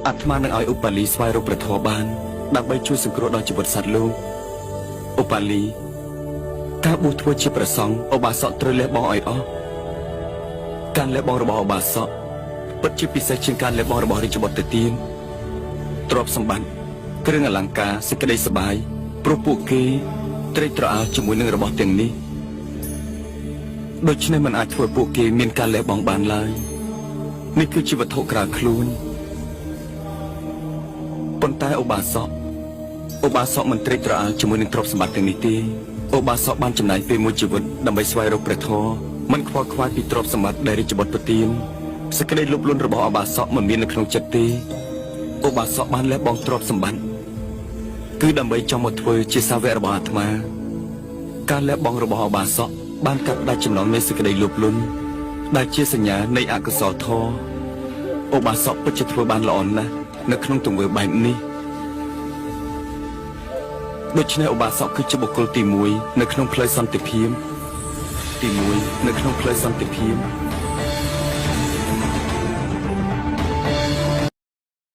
អាត្មានឹងឲ្យឧបាលីស្វែងរកព្រះធម៌បានដើម្បីជួយសង្គ្រោះដល់ជីវិតសត្វលោកឧបាលីការបួសធ្វើជាព្រះសង្ឃឧបាសកត្រូវលះបង់ឲ្យអស់ការលះបង់របស់ឧបាសកពិតជាពិសេសជាងការលះបង់របស់រាជបុត្រទៅទៀតទ្រព្យសម្បត្តិគ្រឿងអលង្ការសេចក្តីសប្បាយព្រោះពួកគេត្រេកត្រអាលជាមួយនឹងរបស់ទាំងនេះដូច្នេះมันអាចធ្វើពួកគេមានការលះបង់បានឡើយនេះគឺជាវត្ថុក្រៅខ្លួនប៉ុន្តែឧបាសកមិនត្រេកត្រអាលជាមួយនឹងទ្រព្យសម្បត្តិទាំងនេះទេឧបាសកបានចំណាយពេលមួយជីវិតដើម្បីស្វែងរកព្រះធម៌មិនខ្វល់ខ្វាយពីទ្រព្យសម្បត្តិដែលរាជបុត្រប្រទានសេចក្តីលោភលន់របស់ឧបាសកមិនមាននៅក្នុងចិត្តទេឧបាសកបានលះបង់ទ្រព្យសម្បត្តិគឺដើម្បីចង់មកធ្វើជាសាវករបស់អាត្មាការលះបង់របស់ឧបាសកបានកាត់ផ្តាច់ចំណងនៃសេចក្តីលោភលន់ដែលជាសញ្ញានៃអកុសលធម៌ឧបាសកពិតជាធ្វើបានល្អណាស់នៅក្នុងទង្វើបែបនេះដូច្នេះឧបាសកគឺជាបុគ្គលទី1នៅក្នុងផ្លូវសន្តិភាពទី1នៅក្នុងផ្លូវសន្តិភាព